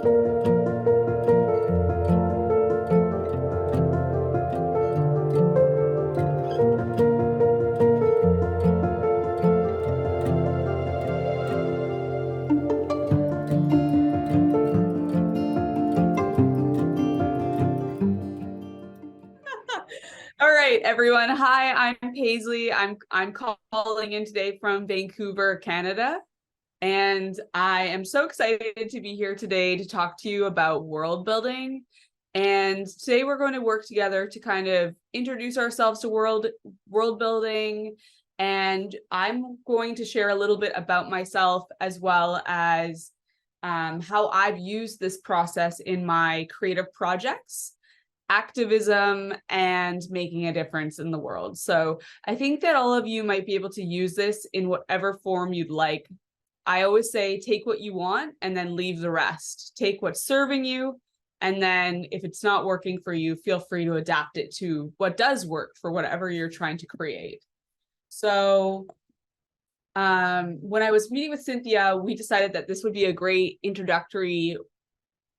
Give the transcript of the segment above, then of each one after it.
All right, everyone. Hi, I'm Paisley. I'm calling in today from Vancouver, Canada, and I am so excited to be here today to talk to you about world building. And today we're going to work together to kind of introduce ourselves to world building, and I'm going to share a little bit about myself as well as how I've used this process in my creative projects, activism, and making a difference in the world. So I think that all of you might be able to use this in whatever form you'd like. I always say, take what you want and then leave the rest. Take what's serving you. And then if it's not working for you, feel free to adapt it to what does work for whatever you're trying to create. So when I was meeting with Cynthia, we decided that this would be a great introductory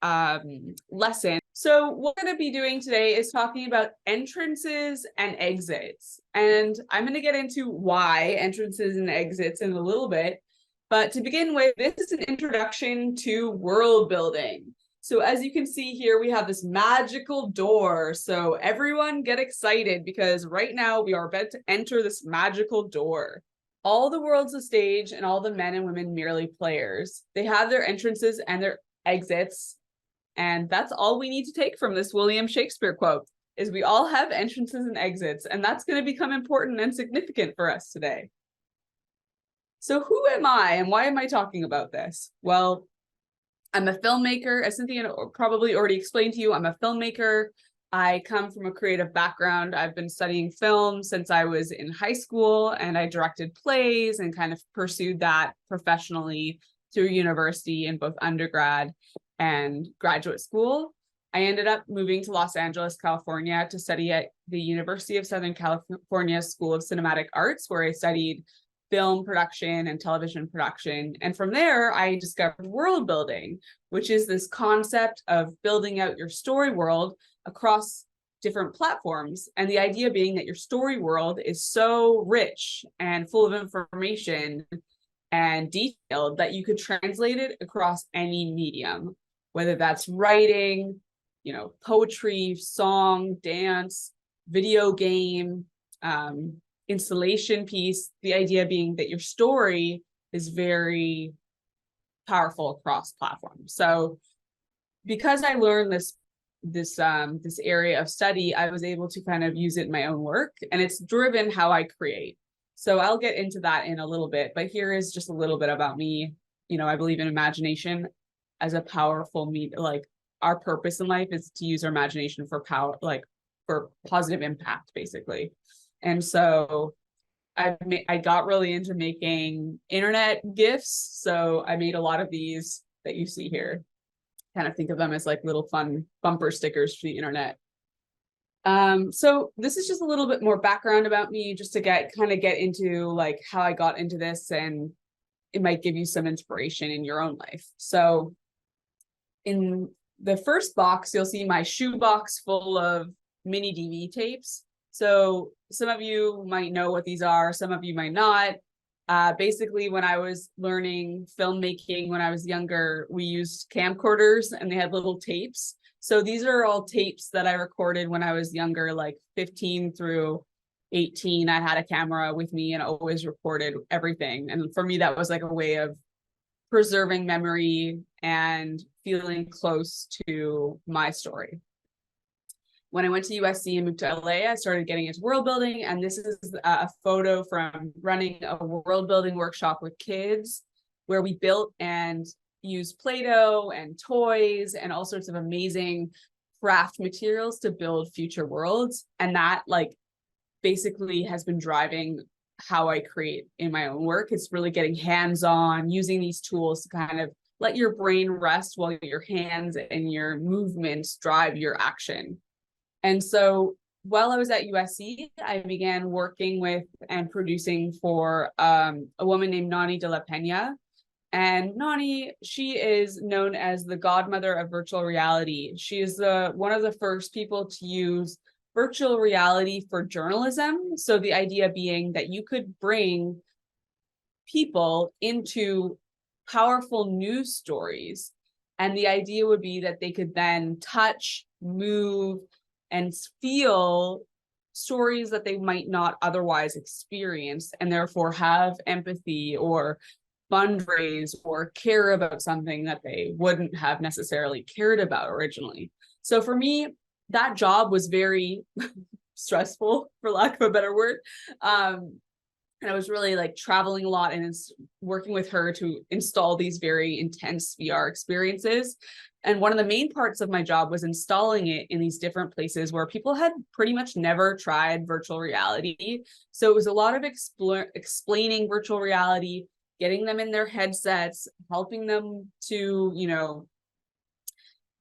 lesson. So what we're going to be doing today is talking about entrances and exits. And I'm going to get into why entrances and exits in a little bit. But to begin with, this is an introduction to world building. So as you can see here, we have this magical door. So everyone get excited because right now we are about to enter this magical door. All the world's a stage and all the men and women merely players. They have their entrances and their exits. And that's all we need to take from this William Shakespeare quote, is we all have entrances and exits, and that's going to become important and significant for us today. So who am I and why am I talking about this? Well, I'm a filmmaker. As Cynthia probably already explained to you, I'm a filmmaker. I come from a creative background. I've been studying film since I was in high school, and I directed plays and kind of pursued that professionally through university in both undergrad and graduate school. I ended up moving to Los Angeles, California to study at the University of Southern California School of Cinematic Arts, where I studied film production and television production. And from there, I discovered world building, which is this concept of building out your story world across different platforms. And the idea being that your story world is so rich and full of information and detailed that you could translate it across any medium, whether that's writing, poetry, song, dance, video game, installation piece. The idea being that your story is very powerful across platforms. So because I learned this area of study, I was able to kind of use it in my own work, and it's driven how I create. So I'll get into that in a little bit, but here is just a little bit about me. I believe in imagination as a powerful medium. Like, our purpose in life is to use our imagination for power, like for positive impact, basically. And so I got really into making internet GIFs. So I made a lot of these that you see here. Kind of think of them as like little fun bumper stickers for the internet. So this is just a little bit more background about me, just to get into like how I got into this, and it might give you some inspiration in your own life. So in the first box, you'll see my shoebox full of mini DV tapes. So some of you might know what these are, some of you might not. Basically, when I was learning filmmaking when I was younger, we used camcorders and they had little tapes. So these are all tapes that I recorded when I was younger, like 15 through 18. I had a camera with me and always recorded everything. And for me, that was like a way of preserving memory and feeling close to my story. When I went to USC and moved to LA, I started getting into world building. And this is a photo from running a world building workshop with kids, where we built and used Play-Doh and toys and all sorts of amazing craft materials to build future worlds. And that basically has been driving how I create in my own work. It's really getting hands-on, using these tools to kind of let your brain rest while your hands and your movements drive your action. And so while I was at USC, I began working with and producing for a woman named Nani de la Pena. And Nani, she is known as the godmother of virtual reality. She is one of the first people to use virtual reality for journalism. So the idea being that you could bring people into powerful news stories. And the idea would be that they could then touch, move, and feel stories that they might not otherwise experience, and therefore have empathy or fundraise or care about something that they wouldn't have necessarily cared about originally. So for me, that job was very stressful, for lack of a better word. And I was really like traveling a lot and working with her to install these very intense VR experiences. And one of the main parts of my job was installing it in these different places where people had pretty much never tried virtual reality. So it was a lot of explaining virtual reality, getting them in their headsets, helping them to,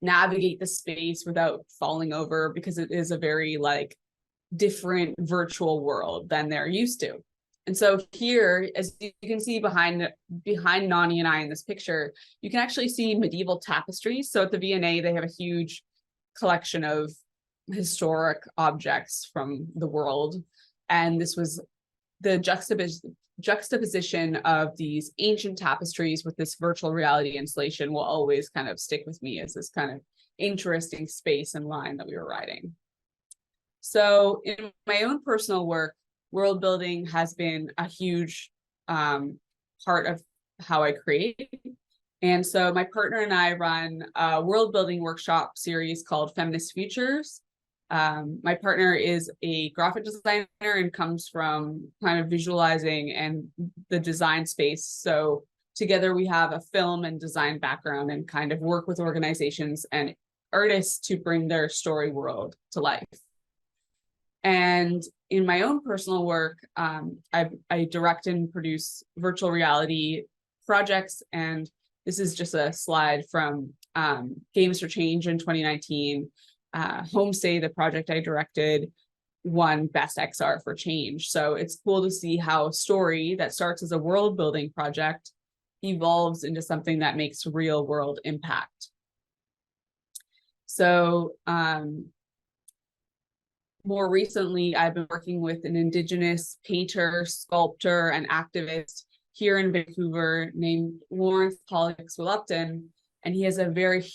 navigate the space without falling over, because it is a very like different virtual world than they're used to. And so here, as you can see behind Nani and I in this picture, you can actually see medieval tapestries. So at the V&A, they have a huge collection of historic objects from the world. And this was the juxtaposition of these ancient tapestries with this virtual reality installation will always kind of stick with me as this kind of interesting space and line that we were riding. So in my own personal work, world building has been a huge part of how I create. And so my partner and I run a world building workshop series called Feminist Futures. My partner is a graphic designer and comes from kind of visualizing and the design space. So together we have a film and design background and kind of work with organizations and artists to bring their story world to life. And in my own personal work, I direct and produce virtual reality projects. And this is just a slide from Games for Change in 2019. Homestay, the project I directed, won Best XR for Change. So it's cool to see how a story that starts as a world building project evolves into something that makes real world impact. So more recently, I've been working with an Indigenous painter, sculptor, and activist here in Vancouver named Lawrence Pollux-Willupton, and he has a very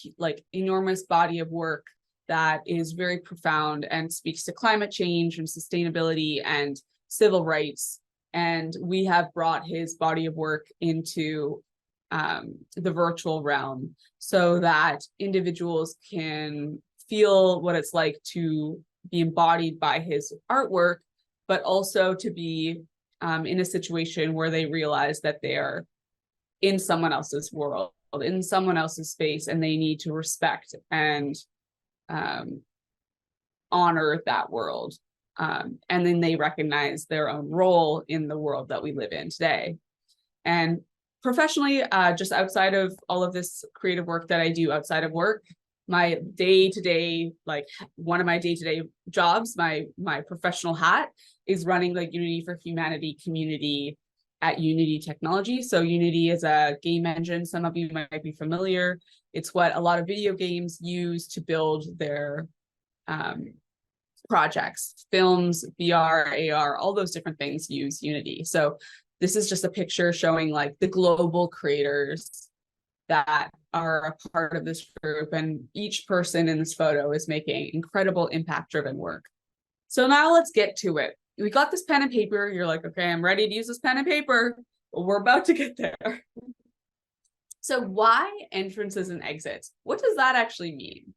enormous body of work that is very profound and speaks to climate change and sustainability and civil rights. And we have brought his body of work into the virtual realm so that individuals can feel what it's like to be embodied by his artwork, but also to be in a situation where they realize that they are in someone else's world, in someone else's space, and they need to respect and honor that world. And then they recognize their own role in the world that we live in today. And professionally, just outside of all of this creative work that I do outside of work, my day-to-day, one of my day-to-day jobs, my professional hat is running the Unity for Humanity community at Unity Technology. So Unity is a game engine. Some of you might be familiar. It's what a lot of video games use to build their projects, films, VR, AR, all those different things use Unity. So this is just a picture showing the global creators that are a part of this group, and each person in this photo is making incredible impact-driven work. So now let's get to it. We got this pen and paper. You're like, okay, I'm ready to use this pen and paper. Well, we're about to get there. So why entrances and exits? What does that actually mean?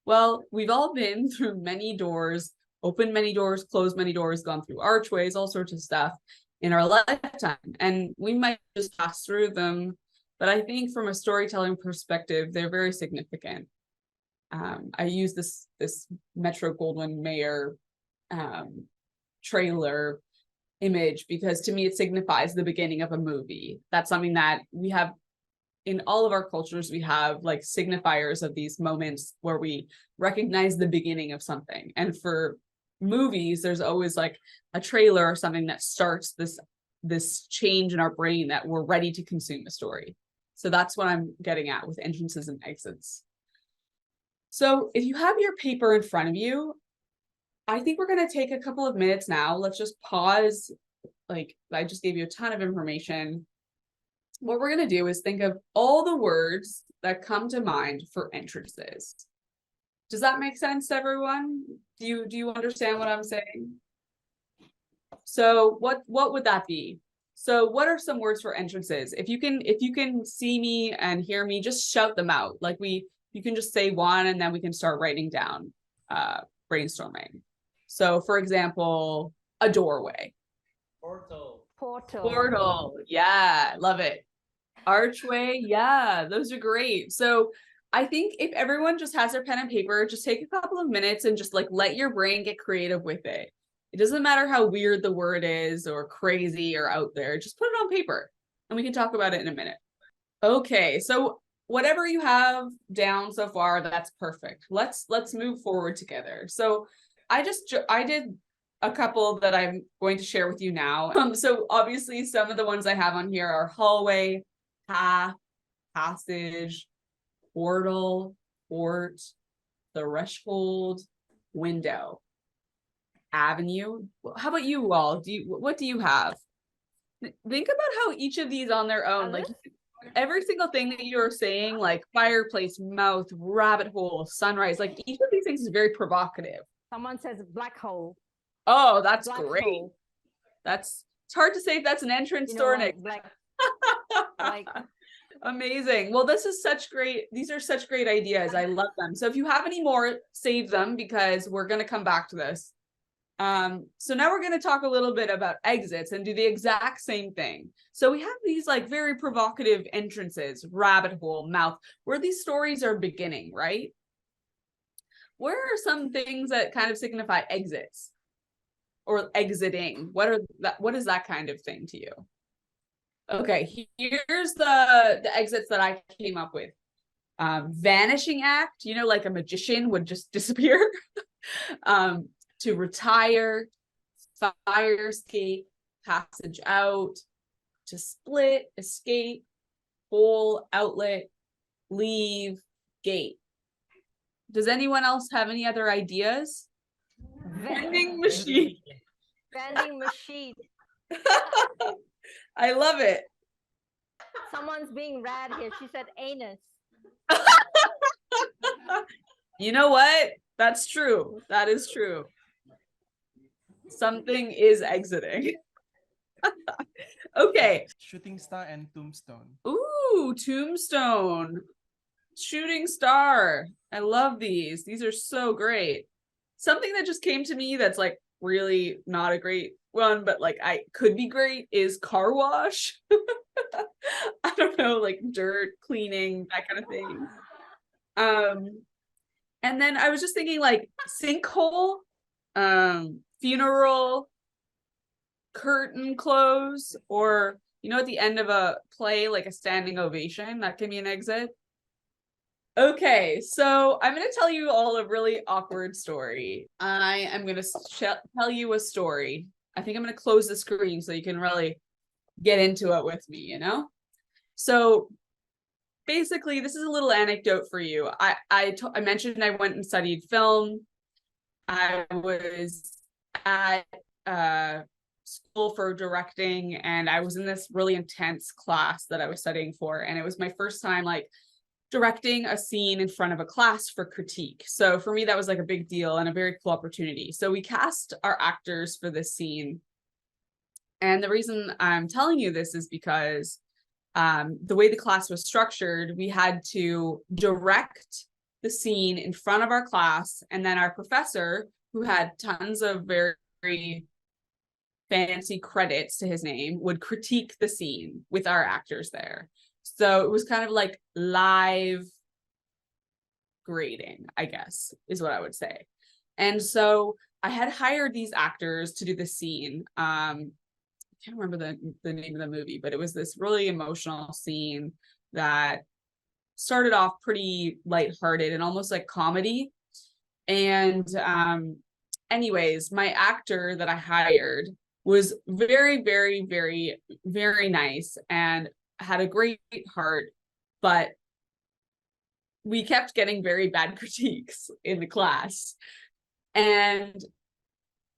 Well, we've all been through many doors, opened many doors, closed many doors, gone through archways, all sorts of stuff in our lifetime. And we might just pass through them, but I think from a storytelling perspective, they're very significant. I use this Metro-Goldwyn-Mayer trailer image because to me it signifies the beginning of a movie. That's something that we have in all of our cultures. We have signifiers of these moments where we recognize the beginning of something. And for movies, there's always a trailer or something that starts this change in our brain that we're ready to consume a story. So that's what I'm getting at with entrances and exits. So if you have your paper in front of you, I think we're going to take a couple of minutes now. Let's just pause. Like, I just gave you a ton of information. What we're going to do is think of all the words that come to mind for entrances. Does that make sense to everyone? Do you understand what I'm saying? So what would that be? So what are some words for entrances? If you can see me and hear me, just shout them out. Like you can just say one and then we can start writing down, brainstorming. So for example, a doorway. Portal. Portal. Yeah, love it. Archway. Yeah, those are great. So I think if everyone just has their pen and paper, just take a couple of minutes and just like let your brain get creative with it. It doesn't matter how weird the word is or crazy or out there, just put it on paper and we can talk about it in a minute. Okay, so whatever you have down so far, that's perfect. Let's move forward together. So I did a couple that I'm going to share with you now. So obviously some of the ones I have on here are hallway, path, passage, portal, port, threshold, window, avenue. How about you all? What do you have? Think about how each of these on their own, like every single thing that you're saying, like fireplace, mouth, rabbit hole, sunrise, like each of these things is very provocative. Someone says black hole. Oh, that's Black great. hole. It's hard to say if that's an entrance or an exit. Like Amazing. Well, these are such great ideas. I love them. So if you have any more, save them because we're going to come back to this. So now we're going to talk a little bit about exits and do the exact same thing. So we have these like very provocative entrances, rabbit hole, mouth, where these stories are beginning, right? Where are some things that kind of signify exits or exiting? What is that kind of thing to you? Okay, here's the exits that I came up with. Vanishing act, like a magician would just disappear. To retire, fire escape, passage out, to split, escape, hole, outlet, leave, gate. Does anyone else have any other ideas? Vending machine. vending machine. I love it. Someone's being rad here. She said anus. You know what? That's true. That is true. Something is exiting. Okay. Shooting star and tombstone. Ooh, tombstone. Shooting star. I love these. These are so great. Something that just came to me that's like really not a great one, but like I could be great is car wash. I don't know, like dirt cleaning, that kind of thing. And then I was just thinking like sinkhole, funeral, curtain close, or at the end of a play, like a standing ovation, that can be an exit. Okay, so I'm going to tell you all a really awkward story. I am going to tell you a story. I think I'm going to close the screen so you can really get into it with me, So basically, this is a little anecdote for you. I mentioned I went and studied film. I was at school for directing, and I was in this really intense class that I was studying for, and it was my first time like directing a scene in front of a class for critique. So for me, that was like a big deal and a very cool opportunity. So we cast our actors for this scene. And the reason I'm telling you this is because the way the class was structured, we had to direct the scene in front of our class, and then our professor, who had tons of very fancy credits to his name, would critique the scene with our actors there. So it was kind of like live grading, I guess, is what I would say. And so I had hired these actors to do the scene. I can't remember the name of the movie, but it was this really emotional scene that started off pretty lighthearted and almost like comedy. And anyways, my actor that I hired was very, very, very, very nice and had a great heart, but we kept getting very bad critiques in the class. And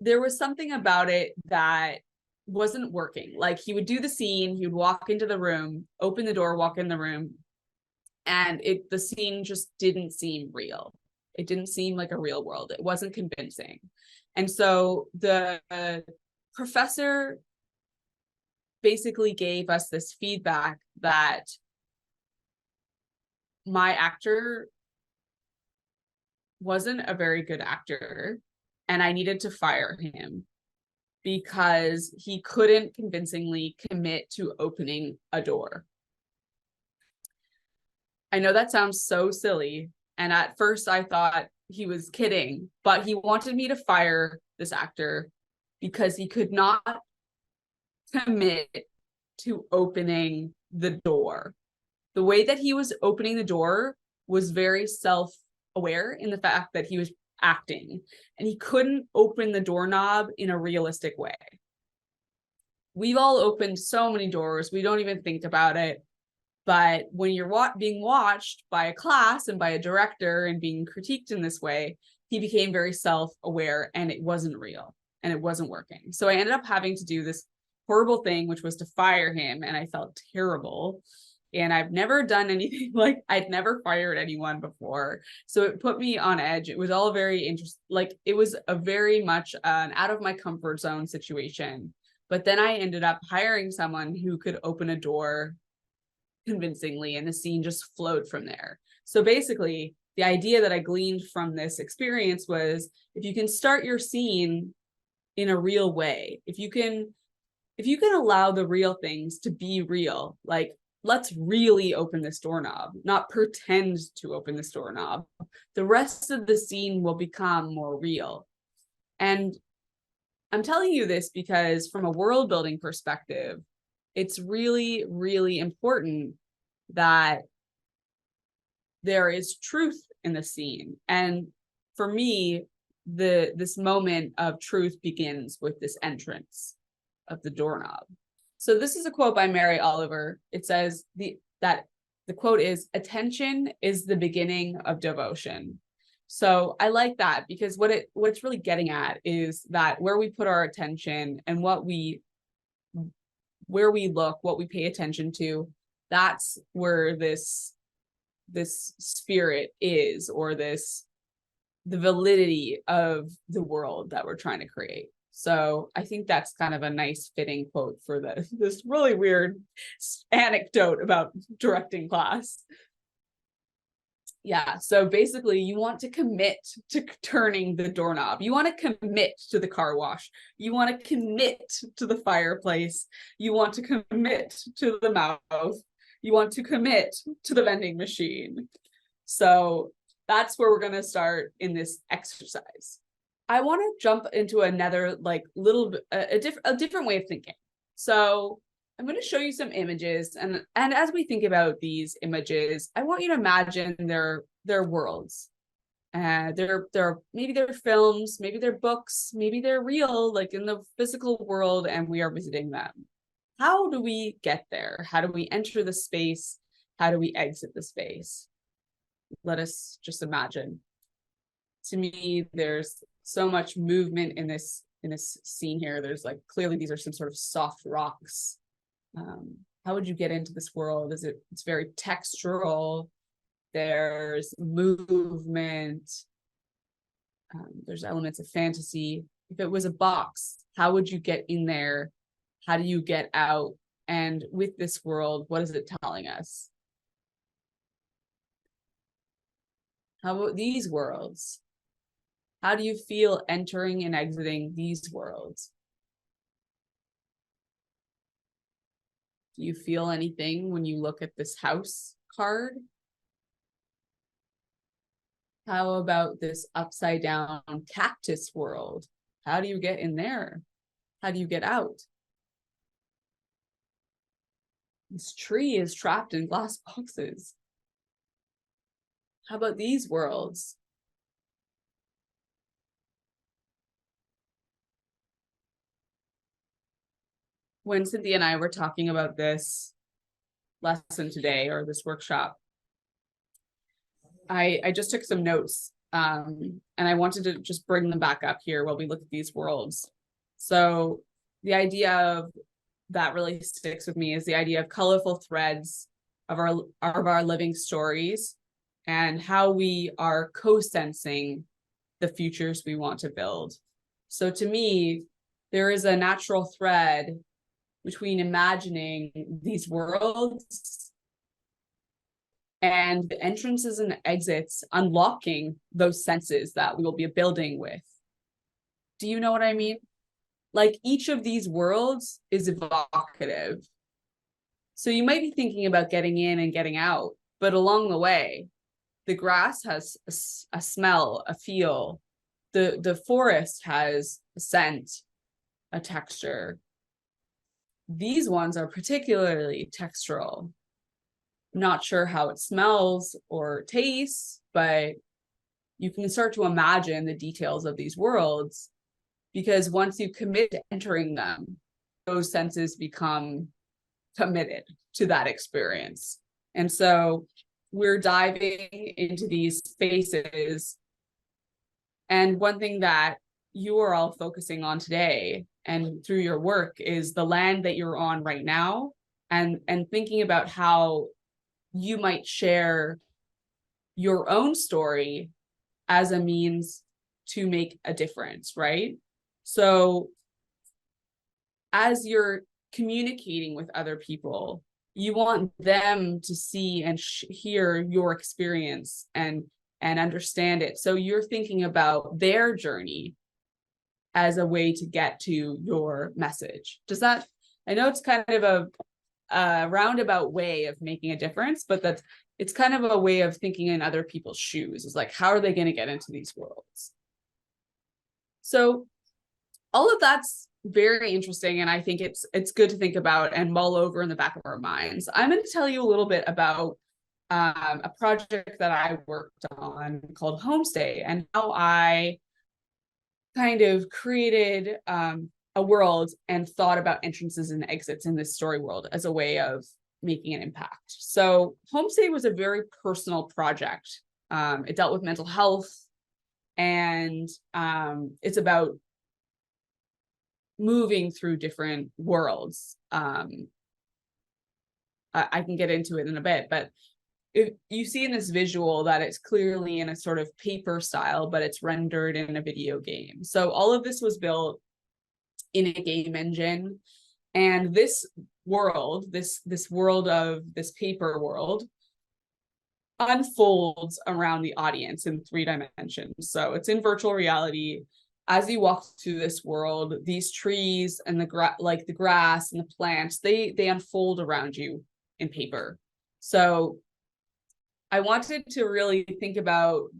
there was something about it that wasn't working. Like, he would do the scene, he would walk into the room, open the door, walk in the room, and the scene just didn't seem real. It didn't seem like a real world. It wasn't convincing. And so the professor basically gave us this feedback that my actor wasn't a very good actor, and I needed to fire him because he couldn't convincingly commit to opening a door. I know that sounds so silly, and at first I thought he was kidding, but he wanted me to fire this actor because he could not commit to opening the door. The way that he was opening the door was very self-aware in the fact that he was acting, and he couldn't open the doorknob in a realistic way. We've all opened so many doors, we don't even think about it. But when you're being watched by a class and by a director and being critiqued in this way, he became very self-aware, and it wasn't real and it wasn't working. So I ended up having to do this horrible thing, which was to fire him, and I felt terrible. And I've never done anything like, I'd never fired anyone before. So it put me on edge. It was all very interesting. Like, it was a very much an out of my comfort zone situation. But then I ended up hiring someone who could open a door convincingly, and the scene just flowed from there. So basically, the idea that I gleaned from this experience was, if you can start your scene in a real way, if you can allow the real things to be real, like, let's really open this doorknob, not pretend to open this doorknob, the rest of the scene will become more real. And I'm telling you this because from a world building perspective, it's really, really important that there is truth in the scene. And for me, this moment of truth begins with this entrance of the doorknob. So this is a quote by Mary Oliver. It says that the quote is, "Attention is the beginning of devotion." So I like that, because what it's really getting at is that where we put our attention and where we look, what we pay attention to, that's where this spirit is, or the validity of the world that we're trying to create. So I think that's kind of a nice fitting quote for this really weird anecdote about directing class. Yeah, so basically you want to commit to turning the doorknob. You want to commit to the car wash. You want to commit to the fireplace. You want to commit to the mouth. You want to commit to the vending machine. So that's where we're going to start in this exercise. I want to jump into another, like, little bit, a different way of thinking. So I'm going to show you some images, and as we think about these images, I want you to imagine their worlds. Maybe they're films, maybe they're books, maybe they're real, like in the physical world, and we are visiting them. How do we get there? How do we enter the space? How do we exit the space? Let us just imagine. To me, there's so much movement in this scene here. There's, like, clearly these are some sort of soft rocks. How would you get into this world? It's very textural. There's movement. There's elements of fantasy. If it was a box, how would you get in there? How do you get out? And with this world, what is it telling us? How about these worlds? How do you feel entering and exiting these worlds? Do you feel anything when you look at this house card? How about this upside down cactus world? How do you get in there? How do you get out? This tree is trapped in glass boxes. How about these worlds? When Cynthia and I were talking about this lesson today, or this workshop, I just took some notes, and I wanted to just bring them back up here while we look at these worlds. So the idea of that really sticks with me is the idea of colorful threads of our living stories and how we are co-sensing the futures we want to build. So to me, there is a natural thread between imagining these worlds and the entrances and exits unlocking those senses that we will be building with. Do you know what I mean? Like each of these worlds is evocative. So you might be thinking about getting in and getting out, but along the way, the grass has a smell, a feel. The forest has a scent, a texture. These ones are particularly textural. Not sure how it smells or tastes, but you can start to imagine the details of these worlds, because once you commit to entering them, those senses become committed to that experience. And so we're diving into these spaces. And one thing that you are all focusing on today and through your work is the land that you're on right now, and thinking about how you might share your own story as a means to make a difference, right? So as you're communicating with other people, you want them to see and hear your experience and understand it. So you're thinking about their journey as a way to get to your message. Does that, I know it's kind of a roundabout way of making a difference, but it's kind of a way of thinking in other people's shoes. Is like, how are they going to get into these worlds? So all of that's very interesting, and I think it's good to think about and mull over in the back of our minds. I'm going to tell you a little bit about a project that I worked on called Homestay, and how I kind of created a world and thought about entrances and exits in this story world as a way of making an impact. So Homestay was a very personal project. It dealt with mental health, and it's about moving through different worlds. I can get into it in a bit, but you see in this visual that it's clearly in a sort of paper style, but it's rendered in a video game. So all of this was built in a game engine, and this world, this world of this paper world, unfolds around the audience in 3 dimensions. So it's in virtual reality. As you walk through this world, these trees and the grass and the plants, they unfold around you in paper. So I wanted to really think about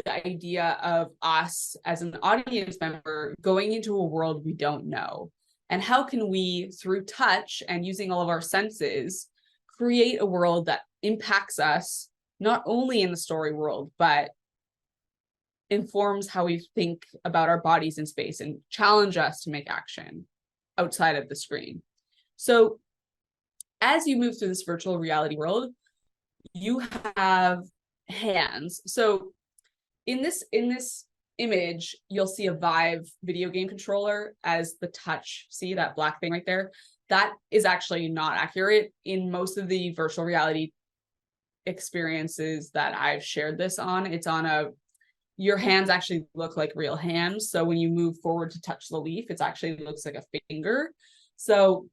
the idea of us as an audience member going into a world we don't know, and how can we, through touch and using all of our senses, create a world that impacts us not only in the story world, but informs how we think about our bodies in space and challenge us to make action outside of the screen. So as you move through this virtual reality world, you have hands. So in this image, you'll see a Vive video game controller as the touch. See that black thing right there? That is actually not accurate. In most of the virtual reality experiences that I've shared this on, it's on your hands actually look like real hands. So when you move forward to touch the leaf, it actually looks like a finger. So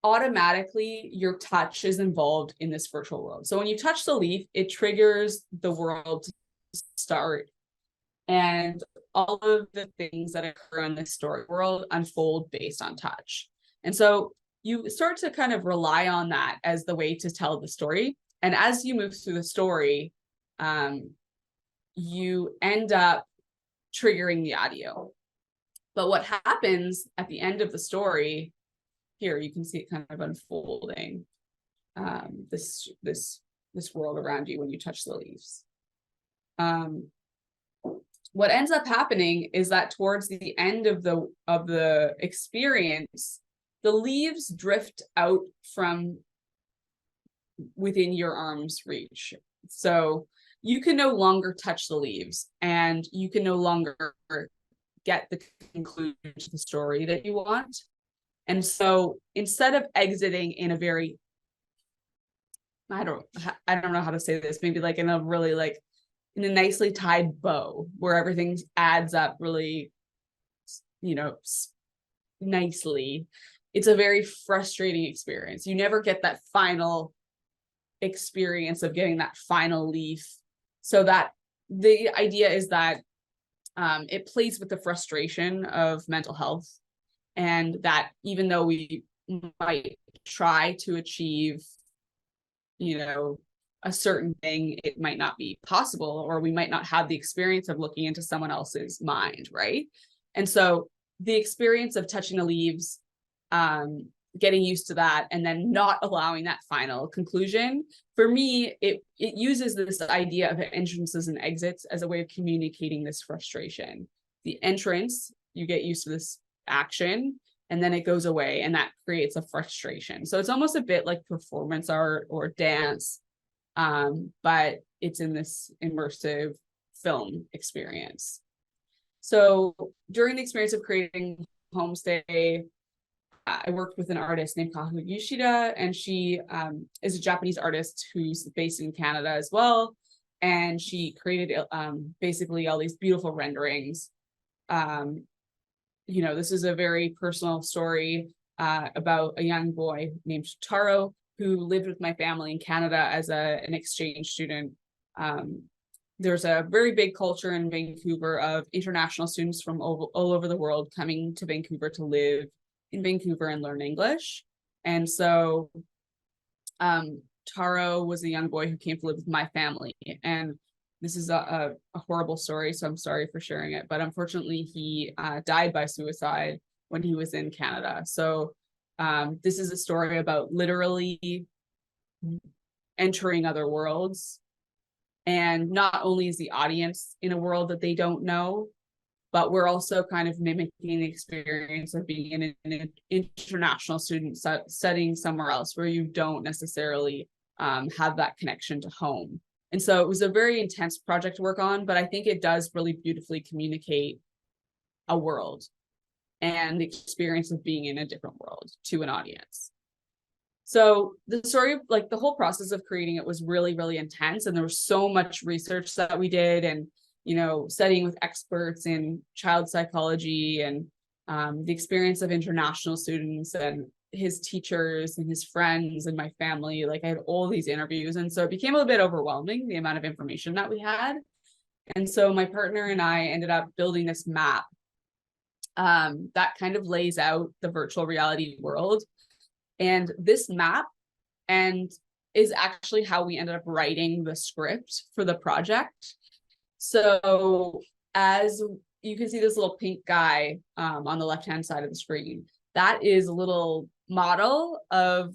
automatically your touch is involved in this virtual world. So when you touch the leaf, it triggers the world to start, and all of the things that occur in this story world unfold based on touch. And so you start to kind of rely on that as the way to tell the story. And as you move through the story, you end up triggering the audio. But what happens at the end of the story, here you can see it kind of unfolding, this world around you when you touch the leaves. What ends up happening is that towards the end of the experience, the leaves drift out from within your arm's reach. So you can no longer touch the leaves, and you can no longer get the conclusion to the story that you want. And so instead of exiting in a very, I don't know how to say this, maybe like in a really like in a nicely tied bow where everything adds up really, you know, nicely, it's a very frustrating experience. You never get that final experience of getting that final leaf. So that the idea is that it plays with the frustration of mental health, and that even though we might try to achieve, you know, a certain thing, it might not be possible, or we might not have the experience of looking into someone else's mind, right? And so the experience of touching the leaves, getting used to that, and then not allowing that final conclusion, for me, it uses this idea of entrances and exits as a way of communicating this frustration. The entrance, you get used to this action, and then it goes away, and that creates a frustration. So it's almost a bit like performance art or dance, but it's in this immersive film experience. So during the experience of creating Homestay, I worked with an artist named Kahu Yoshida, and she is a Japanese artist who's based in Canada as well. And she created basically all these beautiful renderings. You know, this is a very personal story about a young boy named Taro who lived with my family in Canada as an exchange student. There's a very big culture in Vancouver of international students from all over the world coming to Vancouver to live in Vancouver and learn English. And so Taro was a young boy who came to live with my family. And this is a horrible story, so I'm sorry for sharing it. But unfortunately, he died by suicide when he was in Canada. So this is a story about literally entering other worlds. And not only is the audience in a world that they don't know, but we're also kind of mimicking the experience of being in an international student setting somewhere else where you don't necessarily have that connection to home. And so it was a very intense project to work on, but I think it does really beautifully communicate a world and the experience of being in a different world to an audience. So the story, like the whole process of creating it was really, really intense. And there was so much research that we did, and, you know, studying with experts in child psychology, and the experience of international students and his teachers and his friends and my family. Like I had all these interviews. And so it became a bit overwhelming, the amount of information that we had. And so my partner and I ended up building this map that kind of lays out the virtual reality world. And this map is actually how we ended up writing the script for the project. So as you can see this little pink guy on the left-hand side of the screen, that is a little model of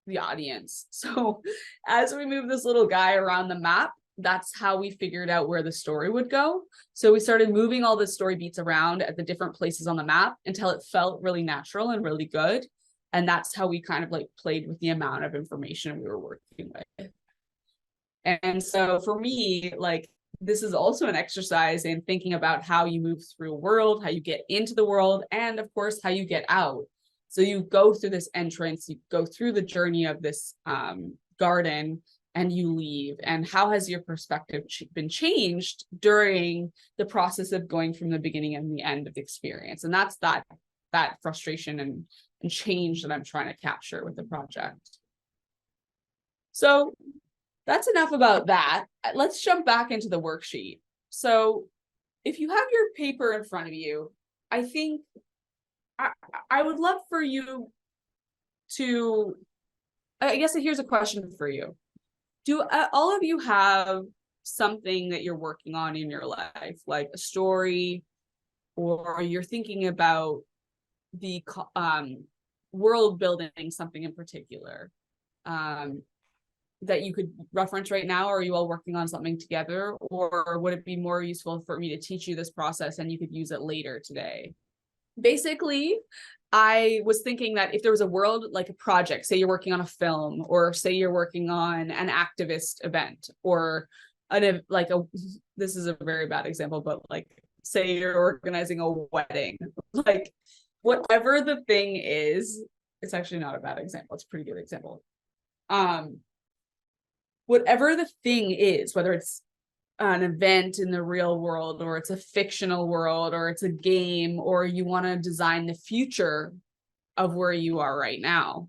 the audience. So as we move this little guy around the map, that's how we figured out where the story would go. So we started moving all the story beats around at the different places on the map until it felt really natural and really good. And that's how we kind of like played with the amount of information we were working with. And so for me, like, this is also an exercise in thinking about how you move through a world, how you get into the world, and of course, how you get out. So you go through this entrance, you go through the journey of this garden, and you leave. And how has your perspective been changed during the process of going from the beginning and the end of the experience? And that's that frustration and change that I'm trying to capture with the project. So that's enough about that. Let's jump back into the worksheet. So if you have your paper in front of you, I think I would love for you to, I guess here's a question for you. Do all of you have something that you're working on in your life, like a story, or you're thinking about the world building something in particular that you could reference right now? Or are you all working on something together? Or would it be more useful for me to teach you this process and you could use it later today? basically, I was thinking that if there was a world, like a project, say you're working on a film, or say you're working on an activist event, or this is a very bad example, but like say you're organizing a wedding, like whatever the thing is, it's actually not a bad example, it's a pretty good example. Whatever the thing is, whether it's an event in the real world, or it's a fictional world, or it's a game, or you want to design the future of where you are right now.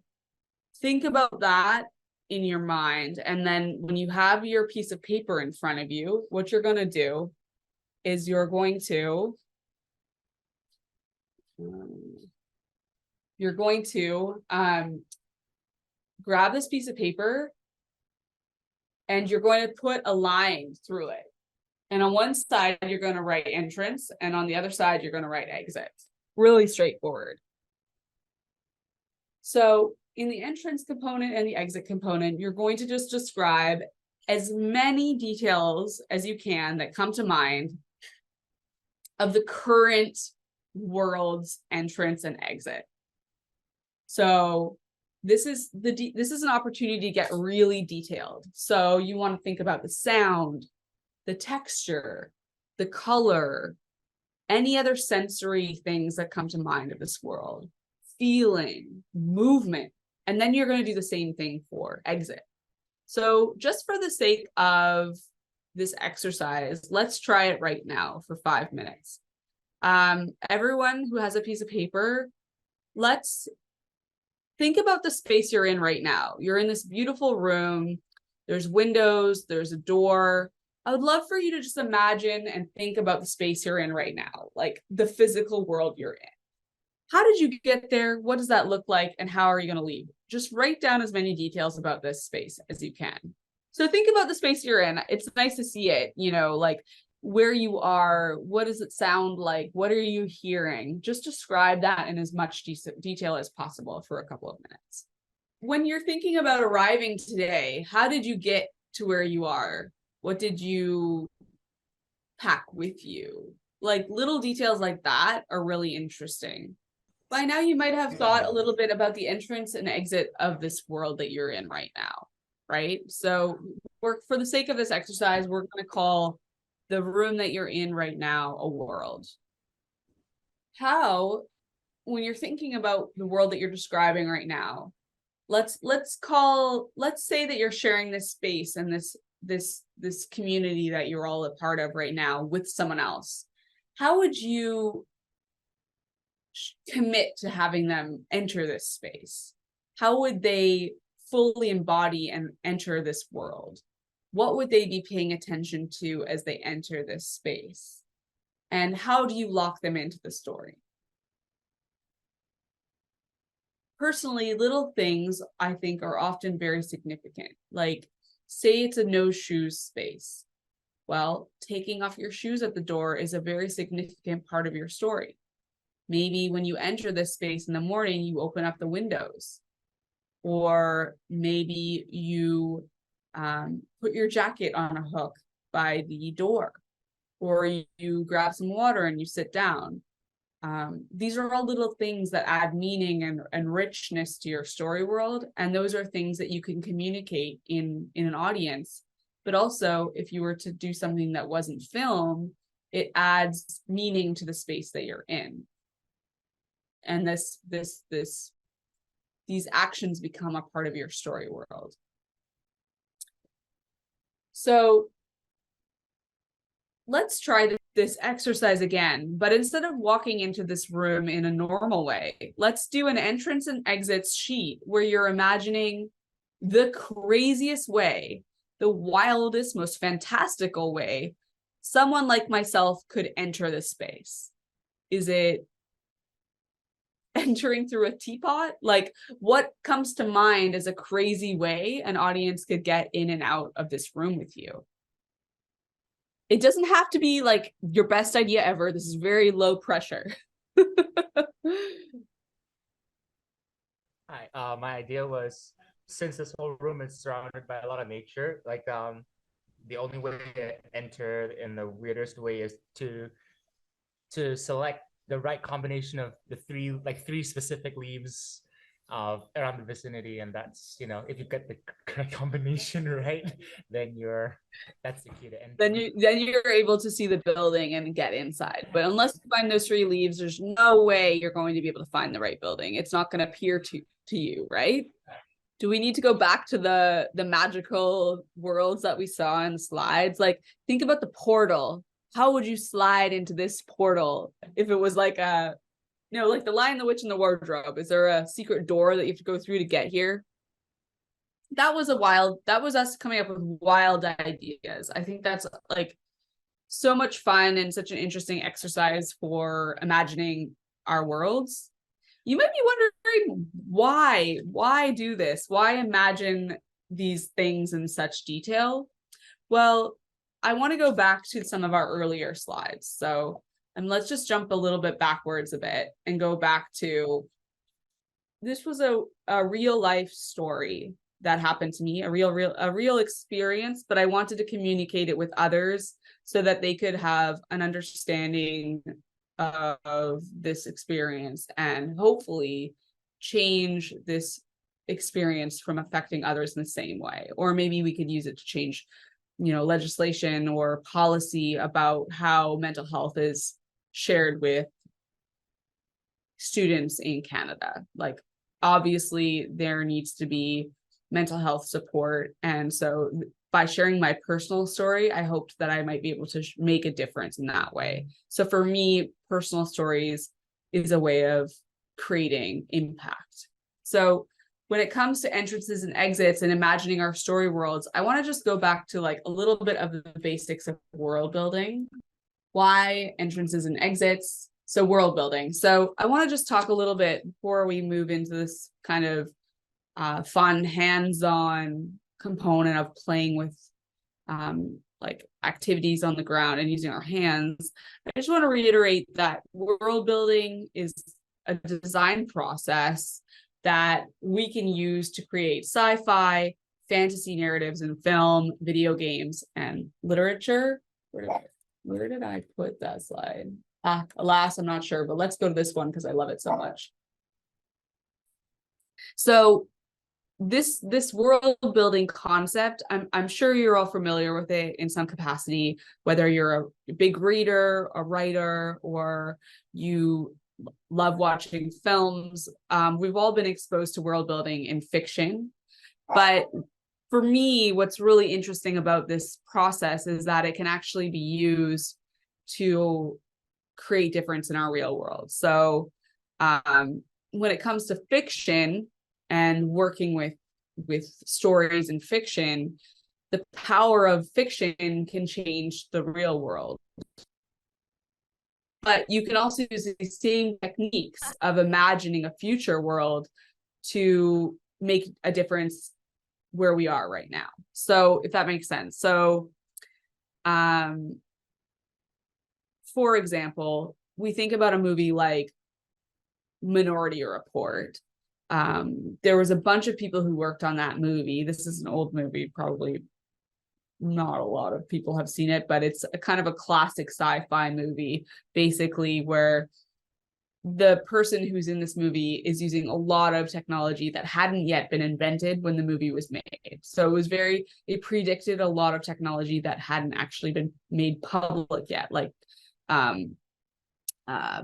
Think about that in your mind. And then when you have your piece of paper in front of you, what you're going to do is you're going to grab this piece of paper, and you're going to put a line through it. And on one side, you're going to write entrance, and on the other side, you're going to write exit. Really straightforward. So in the entrance component and the exit component, you're going to just describe as many details as you can that come to mind of the current world's entrance and exit. So this is an opportunity to get really detailed. So you want to think about the sound, the texture, the color, any other sensory things that come to mind of this world, feeling, movement, and then you're going to do the same thing for exit. So just for the sake of this exercise, let's try it right now for 5 minutes. Everyone who has a piece of paper, let's think about the space you're in right now. You're in this beautiful room. There's windows, there's a door. I would love for you to just imagine and think about the space you're in right now, like the physical world you're in. How did you get there? What does that look like? And how are you going to leave? Just write down as many details about this space as you can. So think about the space you're in. It's nice to see it, like where you are. What does it sound like? What are you hearing? Just describe that in as much detail as possible for a couple of minutes. When you're thinking about arriving today, how did you get to where you are? What did you pack with you? Like little details like that are really interesting. By now, you might have thought a little bit about the entrance and exit of this world that you're in right now, right? So for the sake of this exercise, we're going to call the room that you're in right now a world. How, when you're thinking about the world that you're describing right now, let's say that you're sharing this space and this community that you're all a part of right now with someone else. How would you commit to having them enter this space? How would they fully embody and enter this world? What would they be paying attention to as they enter this space? And how do you lock them into the story? Personally, little things I think are often very significant. Like, say it's a no shoes space. Well, taking off your shoes at the door is a very significant part of your story. Maybe when you enter this space in the morning, you open up the windows. Or maybe you put your jacket on a hook by the door. Or you grab some water and you sit down. These are all little things that add meaning and richness to your story world. And those are things that you can communicate in an audience. But also, if you were to do something that wasn't film, it adds meaning to the space that you're in. And these actions become a part of your story world. So let's try this exercise again, but instead of walking into this room in a normal way, let's do an entrance and exits sheet where you're imagining the craziest way, the wildest, most fantastical way someone like myself could enter this space. Is it entering through a teapot? Like, what comes to mind as a crazy way an audience could get in and out of this room with you? It doesn't have to be like your best idea ever. This is very low pressure. Hi, my idea was, since this whole room is surrounded by a lot of nature, like the only way to enter in the weirdest way is to select the right combination of the three specific leaves around the vicinity, and that's, you know, if you get the correct combination right, then that's the key to end. Then you're able to see the building and get inside. But unless you find those 3 leaves, there's no way you're going to be able to find the right building. It's not going to appear to you, right? Do we need to go back to the magical worlds that we saw in the slides? Like, think about the portal. How would you slide into this portal if it was like like the Lion, the Witch, and the Wardrobe? Is there a secret door that you have to go through to get here? That was us coming up with wild ideas. I think that's like so much fun and such an interesting exercise for imagining our worlds. You might be wondering why do this? Why imagine these things in such detail? Well, I want to go back to some of our earlier slides. So, and let's just jump a little bit backwards a bit and go back to, this was a real life story that happened to me, a real experience, but I wanted to communicate it with others so that they could have an understanding of this experience and hopefully change this experience from affecting others in the same way. Or maybe we could use it to change, legislation or policy about how mental health is shared with students in Canada. Like, obviously there needs to be mental health support, and so by sharing my personal story, I hoped that I might be able to make a difference in that way. So for me, personal stories is a way of creating impact. So when it comes to entrances and exits and imagining our story worlds, I want to just go back to like a little bit of the basics of world building. Why entrances and exits? So world building. So I want to just talk a little bit before we move into this kind of fun, hands-on component of playing with like activities on the ground and using our hands. I just want to reiterate that world building is a design process that we can use to create sci-fi, fantasy narratives in film, video games, and literature. Where did I put that slide? Alas, I'm not sure, but let's go to this one because I love it so much. So this world building concept, I'm sure you're all familiar with it in some capacity, whether you're a big reader, a writer, or you love watching films. We've all been exposed to world building in fiction. But for me, what's really interesting about this process is that it can actually be used to create difference in our real world. So when it comes to fiction and working with stories and fiction, the power of fiction can change the real world. But you can also use the same techniques of imagining a future world to make a difference where we are right now. So if that makes sense. So for example, we think about a movie like Minority Report. There was a bunch of people who worked on that movie. This is an old movie, probably not a lot of people have seen it, but it's a kind of a classic sci-fi movie, basically, where the person who's in this movie is using a lot of technology that hadn't yet been invented when the movie was made. So it predicted a lot of technology that hadn't actually been made public yet, like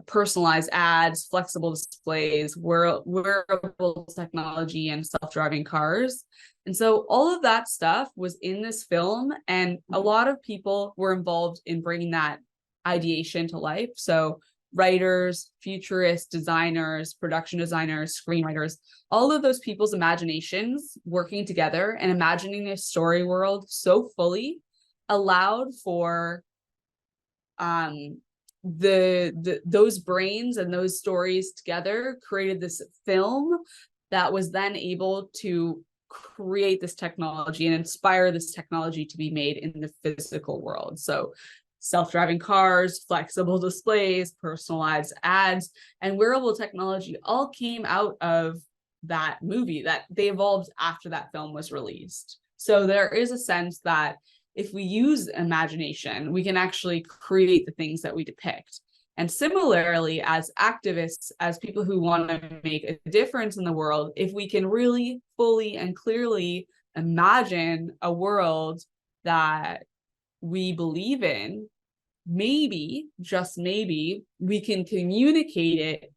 personalized ads, flexible displays, wearable technology, and self-driving cars. And so all of that stuff was in this film, and a lot of people were involved in bringing that ideation to life. So writers, futurists, designers, production designers, screenwriters, all of those people's imaginations working together and imagining a story world so fully allowed for those brains and those stories together created this film that was then able to create this technology and inspire this technology to be made in the physical world. So self-driving cars, flexible displays, personalized ads, and wearable technology all came out of that movie, that they evolved after that film was released. So there is a sense that if we use imagination, we can actually create the things that we depict. And similarly, as activists, as people who want to make a difference in the world, if we can really fully and clearly imagine a world that we believe in, maybe, just maybe, we can communicate it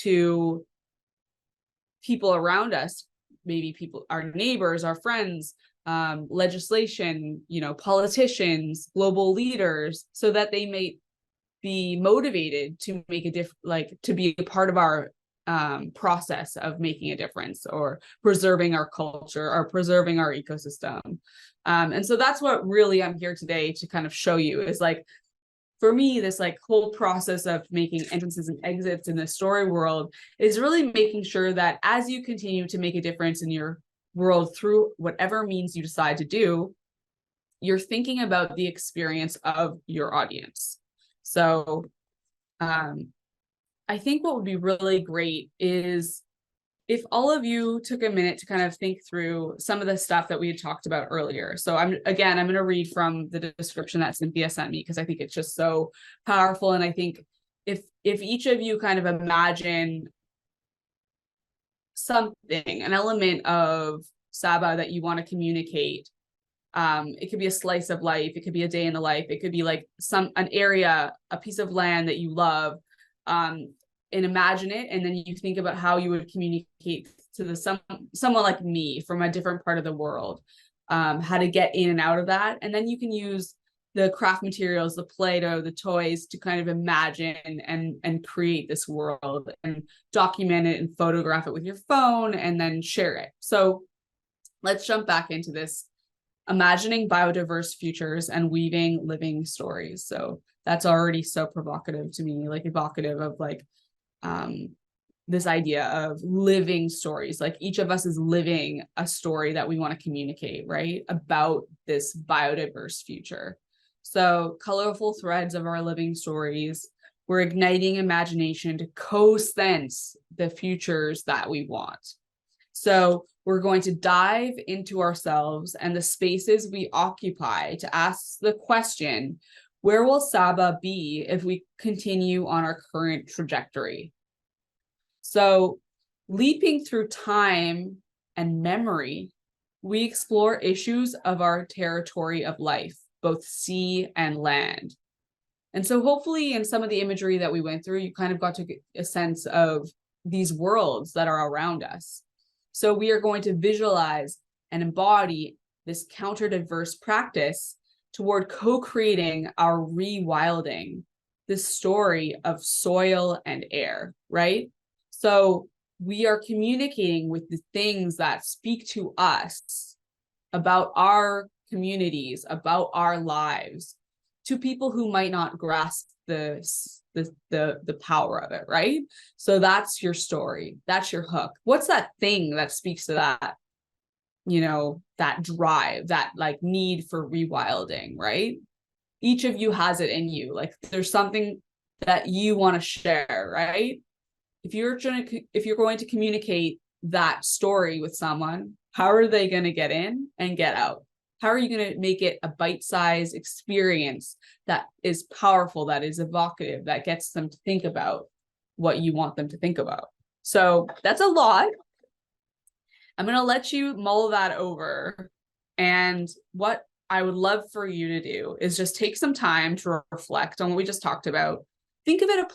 to people around us, maybe people, our neighbors, our friends, legislation, politicians, global leaders, so that they may be motivated to make a to be a part of our process of making a difference, or preserving our culture, or preserving our ecosystem. And so that's what really I'm here today to kind of show you, is like, for me, this like whole process of making entrances and exits in the story world is really making sure that as you continue to make a difference in your world through whatever means you decide to do, you're thinking about the experience of your audience. So I think what would be really great is if all of you took a minute to kind of think through some of the stuff that we had talked about earlier. So I'm going to read from the description that Cynthia sent me, because I think it's just so powerful. And I think if each of you kind of imagine something, an element of Sabah that you want to communicate, it could be a slice of life, it could be a day in the life, it could be like an area, a piece of land that you love, and imagine it, and then you think about how you would communicate to someone like me from a different part of the world, how to get in and out of that. And then you can use the craft materials, the Play-Doh, the toys, to kind of imagine and create this world, and document it and photograph it with your phone, and then share it. So let's jump back into this: imagining biodiverse futures and weaving living stories. So that's already so provocative to me, like evocative of like this idea of living stories. Like each of us is living a story that we want to communicate, right, about this biodiverse future. So colorful threads of our living stories, we're igniting imagination to co-sense the futures that we want. So we're going to dive into ourselves and the spaces we occupy to ask the question, where will Sabah be if we continue on our current trajectory? So leaping through time and memory, we explore issues of our territory of life, both sea and land. And so hopefully in some of the imagery that we went through, you kind of got to get a sense of these worlds that are around us. So we are going to visualize and embody this counter-diverse practice toward co-creating our rewilding, this story of soil and air, right? So we are communicating with the things that speak to us about our communities, about our lives, to people who might not grasp the power of it, right? So that's your story, that's your hook. What's that thing that speaks to that, that drive, that like need for rewilding, right? Each of you has it in you. Like there's something that you want to share, right? If you're going to communicate that story with someone, how are they going to get in and get out? How are you going to make it a bite-sized experience that is powerful, that is evocative, that gets them to think about what you want them to think about? So that's a lot. I'm going to let you mull that over. And what I would love for you to do is just take some time to reflect on what we just talked about. Think of it,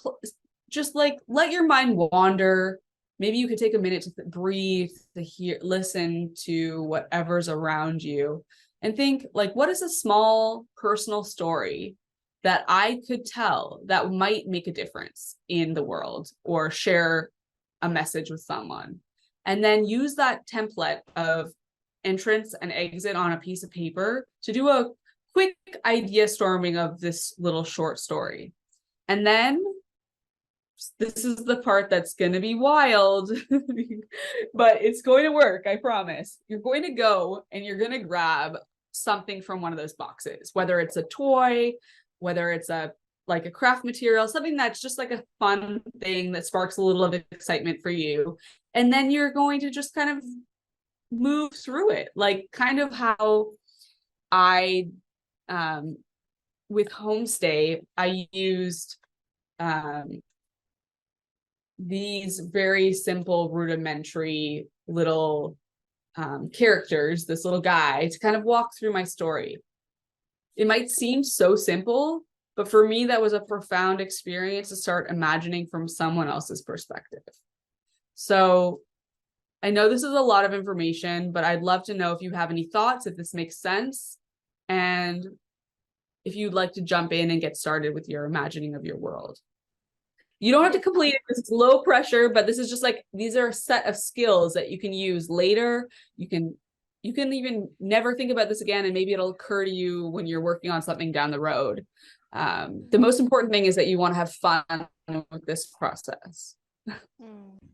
just like let your mind wander. Maybe you could take a minute to breathe, to hear, listen to whatever's around you, and think like, what is a small personal story that I could tell that might make a difference in the world or share a message with someone? And then use that template of entrance and exit on a piece of paper to do a quick idea storming of this little short story. And then this is the part that's going to be wild, but it's going to work, I promise. You're going to go and you're going to grab something from one of those boxes, whether it's a toy, whether it's like a craft material, something that's just like a fun thing that sparks a little of excitement for you. And then you're going to just kind of move through it, like kind of how I, with Homestay, I used these very simple, rudimentary little characters, this little guy, to kind of walk through my story. It might seem so simple, but for me, that was a profound experience to start imagining from someone else's perspective. So I know this is a lot of information, but I'd love to know if you have any thoughts, if this makes sense, and if you'd like to jump in and get started with your imagining of your world. You don't have to complete it. This is low pressure, but this is just like, these are a set of skills that you can use later. You can even never think about this again, and maybe it'll occur to you when you're working on something down the road. The most important thing is that you want to have fun with this process.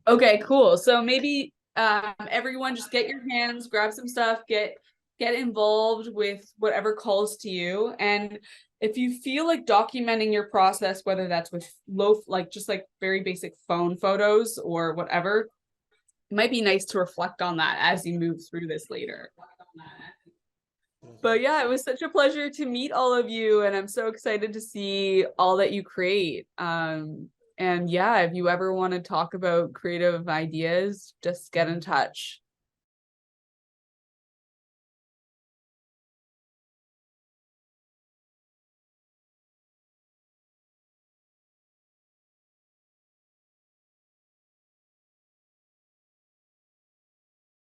Okay, cool. So maybe everyone just get your hands, grab some stuff, get involved with whatever calls to you. And if you feel like documenting your process, whether that's with just like very basic phone photos or whatever, it might be nice to reflect on that as you move through this later. But yeah, it was such a pleasure to meet all of you, and I'm so excited to see all that you create. And yeah, if you ever want to talk about creative ideas, just get in touch.